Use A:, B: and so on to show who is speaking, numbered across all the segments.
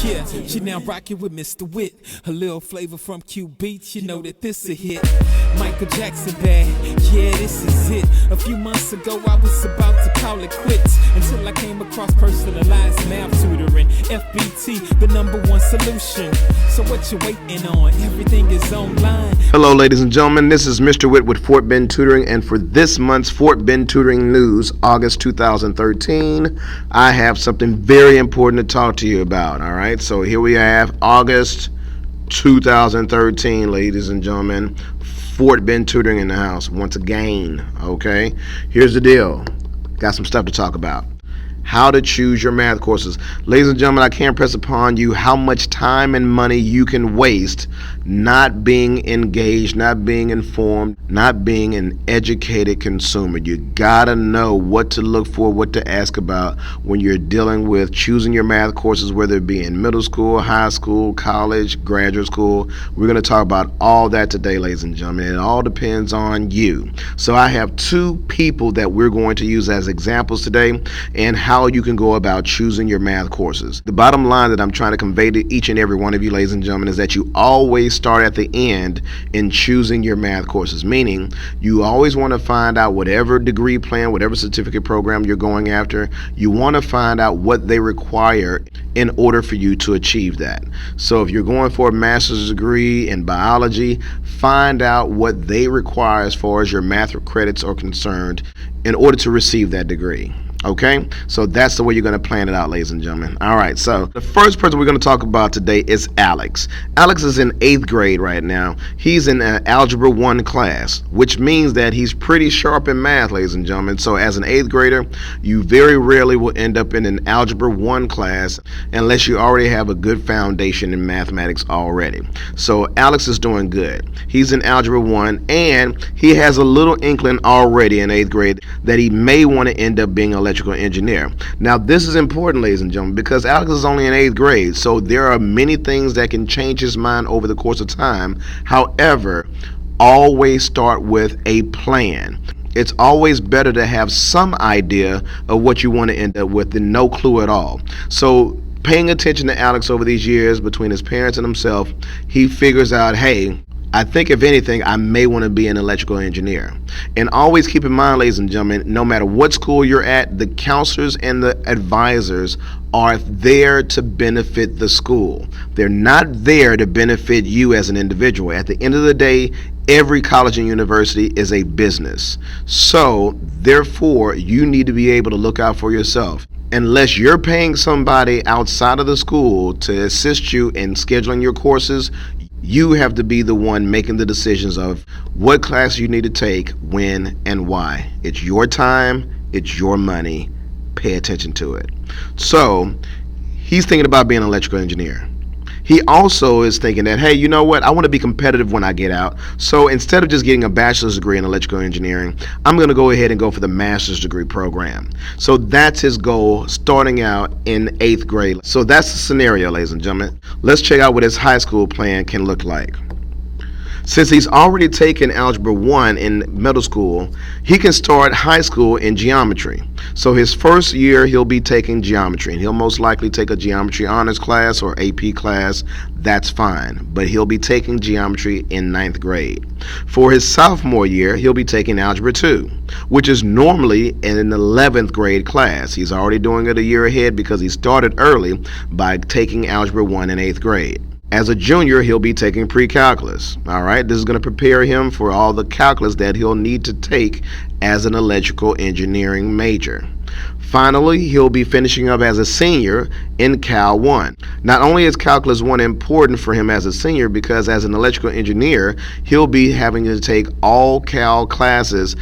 A: Yeah, she now rockin' with Mr. Wit. A little flavor from QBeats, you know that this a hit. Michael Jackson bad, yeah, this is it. A few months ago I was about to call it quits until I came across personalized math tutoring. FBT, the #1 solution. So what you waiting on? Everything is online.
B: Hello ladies and gentlemen, this is Mr. Witt with Fort Bend Tutoring, and for this month's Fort Bend Tutoring News, August 2013, I have something very important to talk to you about. Alright, so here we have August 2013, ladies and gentlemen. Fort Bend Tutoring in the house once again. Okay, here's the deal. Got some stuff to talk about. How to choose your math courses. Ladies and gentlemen, I can't impress upon you how much time and money you can waste not being engaged, not being informed, not being an educated consumer. You gotta know what to look for, what to ask about when you're dealing with choosing your math courses, whether it be in middle school, high school, college, graduate school. We're going to talk about all that today, ladies and gentlemen. It all depends on you. So I have two people that we're going to use as examples today and how you can go about choosing your math courses. The bottom line that I'm trying to convey to each and every one of you, ladies and gentlemen, is that you always start at the end in choosing your math courses, meaning you always want to find out whatever degree plan, whatever certificate program you're going after, you want to find out what they require in order for you to achieve that. So if you're going for a master's degree in biology, find out what they require as far as your math credits are concerned in order to receive that degree. Okay, so that's the way you're going to plan it out, ladies and gentlemen. All right, so the first person we're going to talk about today is Alex. Alex is in 8th grade right now. He's in an Algebra 1 class, which means that he's pretty sharp in math, ladies and gentlemen. So as an 8th grader, you very rarely will end up in an Algebra 1 class unless you already have a good foundation in mathematics already. So Alex is doing good. He's in Algebra 1, and he has a little inkling already in 8th grade that he may want to end up being electrical engineer. Now this is important, ladies and gentlemen, because Alex is only in 8th grade, so there are many things that can change his mind over the course of time. However, always start with a plan. It's always better to have some idea of what you want to end up with than no clue at all. So paying attention to Alex over these years, between his parents and himself, he figures out, hey, I think if anything, I may want to be an electrical engineer. And always keep in mind, ladies and gentlemen, no matter what school you're at, the counselors and the advisors are there to benefit the school. They're not there to benefit you as an individual. At the end of the day, every college and university is a business. So, therefore, you need to be able to look out for yourself. Unless you're paying somebody outside of the school to assist you in scheduling your courses, you have to be the one making the decisions of what class you need to take, when, and why. It's your time, it's your money. Pay attention to it. So, he's thinking about being an electrical engineer. He also is thinking that, hey, you know what? I want to be competitive when I get out. So instead of just getting a bachelor's degree in electrical engineering, I'm going to go ahead and go for the master's degree program. So that's his goal starting out in 8th grade. So that's the scenario, ladies and gentlemen. Let's check out what his high school plan can look like. Since he's already taken Algebra 1 in middle school, he can start high school in geometry. So his first year, he'll be taking geometry, and he'll most likely take a geometry honors class or AP class. That's fine, but he'll be taking geometry in 9th grade. For his sophomore year, he'll be taking Algebra 2, which is normally in an 11th grade class. He's already doing it a year ahead because he started early by taking Algebra 1 in 8th grade. As a junior, he'll be taking pre-calculus. All right, this is going to prepare him for all the calculus that he'll need to take as an electrical engineering major. Finally, he'll be finishing up as a senior in Cal 1. Not only is Calculus 1 important for him as a senior, because as an electrical engineer, he'll be having to take all Cal classes,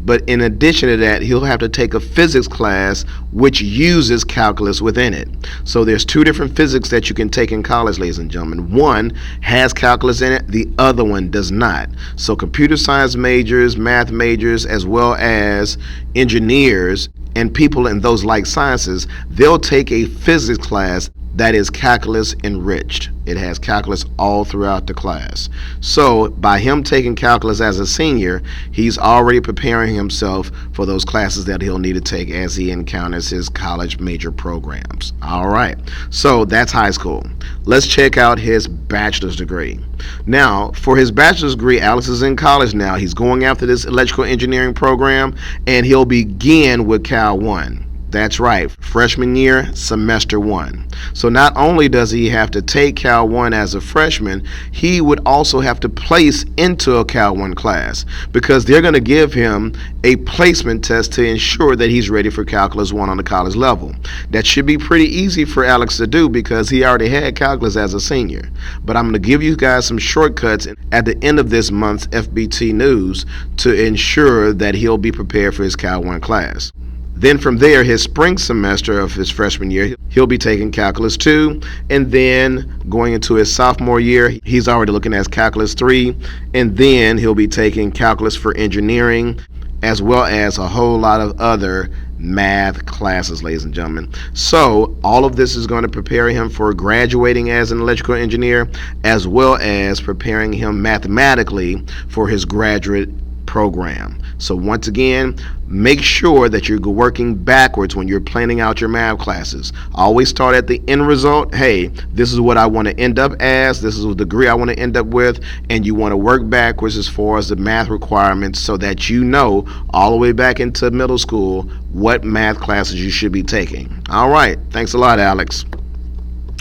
B: but in addition to that, he'll have to take a physics class which uses calculus within it. So there's two different physics that you can take in college, ladies and gentlemen. One has calculus in it, the other one does not. So computer science majors, math majors, as well as engineers and people in those like sciences, they'll take a physics class that is calculus enriched. It has calculus all throughout the class. So by him taking calculus as a senior, he's already preparing himself for those classes that he'll need to take as he encounters his college major programs. All right, so that's high school. Let's check out his bachelor's degree. Now, for his bachelor's degree, Alex is in college now. He's going after this electrical engineering program, and he'll begin with Cal 1. That's right, freshman year, semester 1. So not only does he have to take Cal 1 as a freshman, he would also have to place into a Cal 1 class, because they're going to give him a placement test to ensure that he's ready for Calculus 1 on the college level. That should be pretty easy for Alex to do because he already had calculus as a senior. But I'm going to give you guys some shortcuts at the end of this month's FBT news to ensure that he'll be prepared for his Cal 1 class. Then from there, his spring semester of his freshman year, he'll be taking Calculus 2, and then going into his sophomore year, he's already looking at Calculus 3, and then he'll be taking Calculus for Engineering, as well as a whole lot of other math classes, ladies and gentlemen. So all of this is going to prepare him for graduating as an electrical engineer, as well as preparing him mathematically for his graduate program. So once again, make sure that you're working backwards when you're planning out your math classes. Always start at the end result. Hey, this is what I want to end up as. This is the degree I want to end up with. And you want to work backwards as far as the math requirements so that you know all the way back into middle school what math classes you should be taking. All right. Thanks a lot, Alex.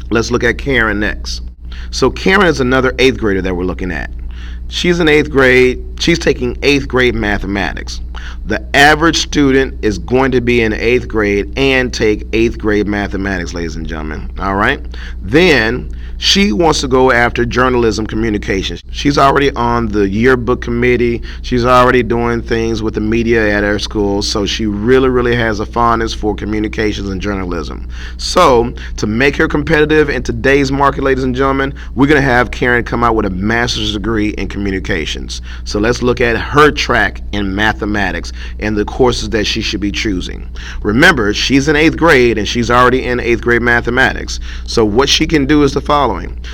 B: Let's look at Karen next. So Karen is another 8th grader that we're looking at. She's in 8th grade. She's taking 8th grade mathematics. The average student is going to be in 8th grade and take 8th grade mathematics, ladies and gentlemen. All right. Then she wants to go after journalism communications. She's already on the yearbook committee. She's already doing things with the media at her school. So she really has a fondness for communications and journalism. So to make her competitive in today's market, ladies and gentlemen, we're going to have Karen come out with a master's degree in communications. So let's look at her track in mathematics and the courses that she should be choosing. Remember, she's in 8th grade and she's already in 8th grade mathematics. So what she can do is the following.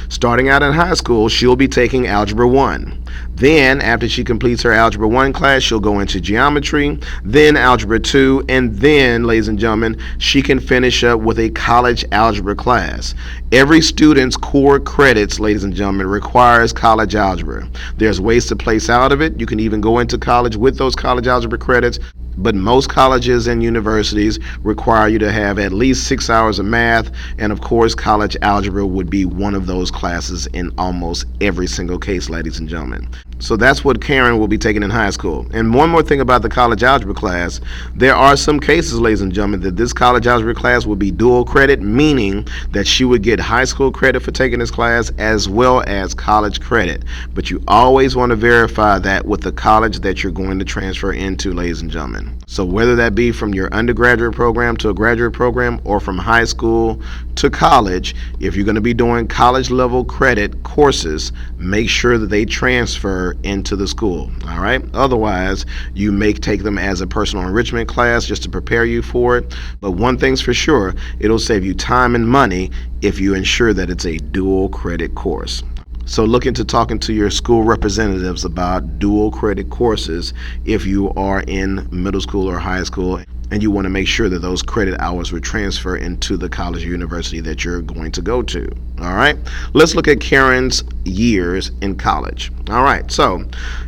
B: Starting out in high school, she'll be taking Algebra 1. Then, after she completes her Algebra 1 class, she'll go into Geometry, then Algebra 2, and then, ladies and gentlemen, she can finish up with a college algebra class. Every student's core credits, ladies and gentlemen, requires college algebra. There's ways to place out of it. You can even go into college with those college algebra credits, but most colleges and universities require you to have at least 6 hours of math, and of course college algebra would be one of those classes in almost every single case, ladies and gentlemen. So that's what Karen will be taking in high school. And one more thing about the college algebra class, there are some cases, ladies and gentlemen, that this college algebra class will be dual credit, meaning that she would get high school credit for taking this class as well as college credit. But you always want to verify that with the college that you're going to transfer into, ladies and gentlemen. So whether that be from your undergraduate program to a graduate program or from high school to college, if you're going to be doing college level credit courses, make sure that they transfer into the school. All right. Otherwise, you may take them as a personal enrichment class just to prepare you for it. But one thing's for sure, it'll save you time and money if you ensure that it's a dual credit course. So look into talking to your school representatives about dual credit courses if you are in middle school or high school and you want to make sure that those credit hours will transfer into the college or university that you're going to go to. All right, let's look at Karen's years in college. All right, so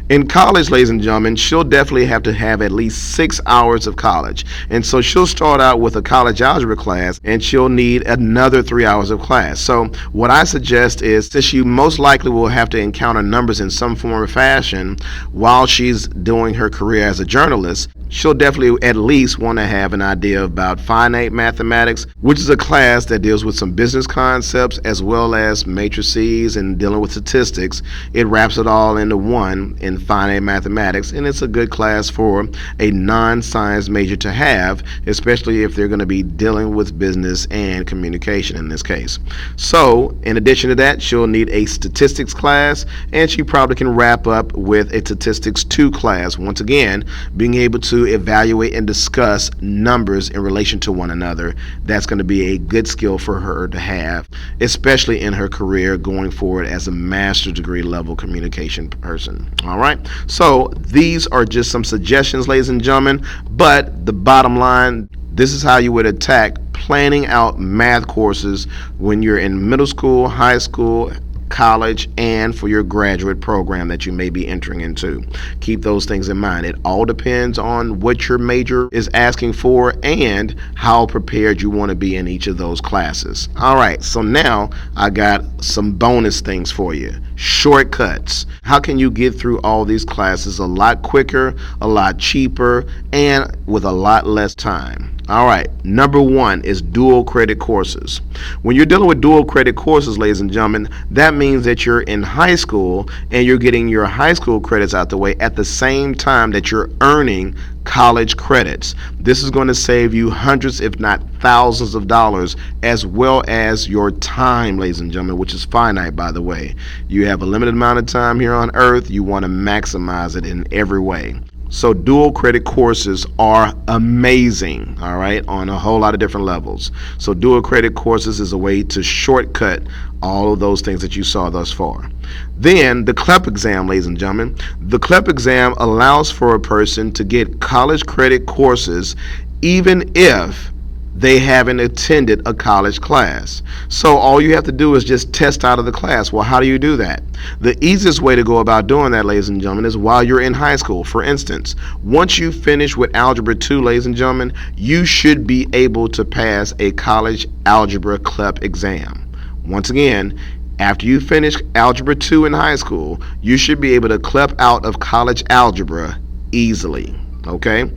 B: in college, ladies and gentlemen, she'll definitely have to have at least 6 hours of college. And so she'll start out with a college algebra class and she'll need another 3 hours of class. So what I suggest is, since you most likely will have to encounter numbers in some form or fashion while she's doing her career as a journalist, she'll definitely at least want to have an idea about finite mathematics, which is a class that deals with some business concepts as well as matrices and dealing with statistics. It wraps it all into one in finite mathematics, and it's a good class for a non-science major to have, especially if they're going to be dealing with business and communication in this case. So in addition to that, she'll need a statistics class, and she probably can wrap up with a statistics 2 class. Once again, being able to to evaluate and discuss numbers in relation to one another. That's going to be a good skill for her to have, especially in her career going forward as a master's degree level communication person. All right, so these are just some suggestions, ladies and gentlemen, but the bottom line, this is how you would attack planning out math courses when you're in middle school, high school, college, and for your graduate program that you may be entering into. Keep those things in mind. It all depends on what your major is asking for and how prepared you want to be in each of those classes. All right, so now I got some bonus things for you. Shortcuts. How can you get through all these classes a lot quicker, a lot cheaper, and with a lot less time? All right, number one is dual credit courses. When you're dealing with dual credit courses, ladies and gentlemen, that means that you're in high school and you're getting your high school credits out the way at the same time that you're earning college credits. This is going to save you hundreds, if not thousands of dollars, as well as your time, ladies and gentlemen, which is finite, by the way. You have a limited amount of time here on earth. You want to maximize it in every way. So dual credit courses are amazing, all right, on a whole lot of different levels. So dual credit courses is a way to shortcut all of those things that you saw thus far. Then the CLEP exam, ladies and gentlemen. The CLEP exam allows for a person to get college credit courses even if they haven't attended a college class. So all you have to do is just test out of the class. Well, how do you do that? The easiest way to go about doing that, ladies and gentlemen, is while you're in high school. For instance, once you finish with Algebra 2, ladies and gentlemen, you should be able to pass a college algebra CLEP exam. Once again, after you finish Algebra 2 in high school, you should be able to CLEP out of college algebra easily. Okay.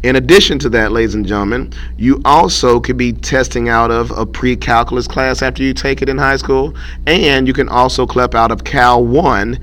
B: In addition to that, ladies and gentlemen, you also could be testing out of a pre-calculus class after you take it in high school, and you can also CLEP out of Cal 1.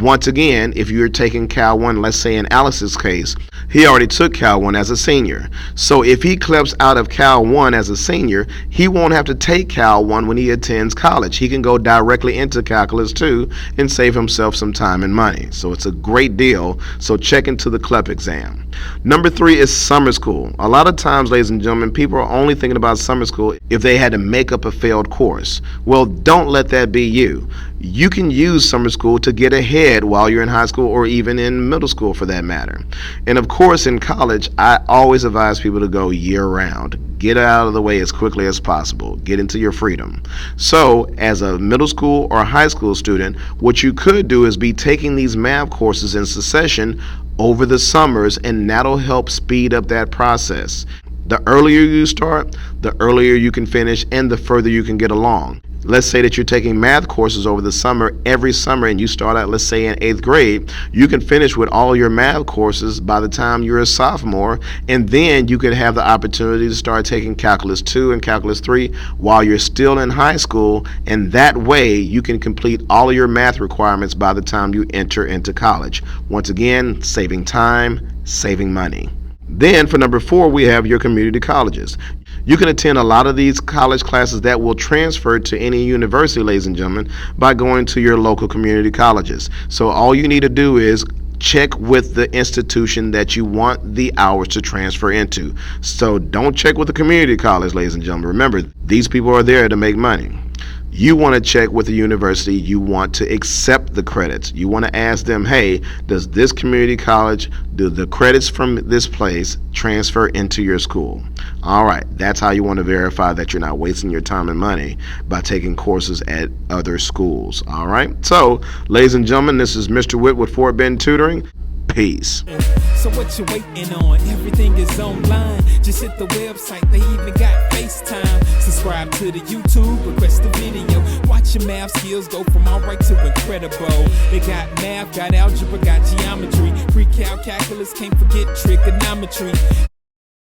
B: Once again, if you're taking Cal 1, let's say in Alice's case, he already took Cal 1 as a senior. So if he CLEPs out of Cal 1 as a senior, he won't have to take Cal 1 when he attends college. He can go directly into Calculus 2 and save himself some time and money. So it's a great deal. So check into the CLEP exam. Number 3 is summer school. A lot of times, ladies and gentlemen, people are only thinking about summer school if they had to make up a failed course. Well, don't let that be you. You can use summer school to get ahead while you're in high school or even in middle school for that matter. And of course, in college, I always advise people to go year round. Get out of the way as quickly as possible. Get into your freedom. So as a middle school or high school student, what you could do is be taking these math courses in succession over the summers, and that'll help speed up that process. The earlier you start, the earlier you can finish, and the further you can get along. Let's say that you're taking math courses over the summer, every summer, and you start out, let's say, in 8th grade. You can finish with all your math courses by the time you're a sophomore, and then you can have the opportunity to start taking Calculus 2 and Calculus 3 while you're still in high school, and that way you can complete all of your math requirements by the time you enter into college. Once again, saving time, saving money. Then for number 4, we have your community colleges. You can attend a lot of these college classes that will transfer to any university, ladies and gentlemen, by going to your local community colleges. So all you need to do is check with the institution that you want the hours to transfer into. So don't check with the community college, ladies and gentlemen. Remember, these people are there to make money. You want to check with the university you want to accept the credits. You want to ask them, hey, does this community college, do the credits from this place transfer into your school? All right, that's how you want to verify that you're not wasting your time and money by taking courses at other schools. All right, so ladies and gentlemen, this is Mr. Witt with Fort Bend Tutoring. Peace.
A: So what you waiting on? Everything is online. Just hit the website. They even got FaceTime. Subscribe to the YouTube. Request the video. Watch your math skills go from alright to incredible. They got math, got algebra, got geometry. Pre-cal calculus, can't forget trigonometry.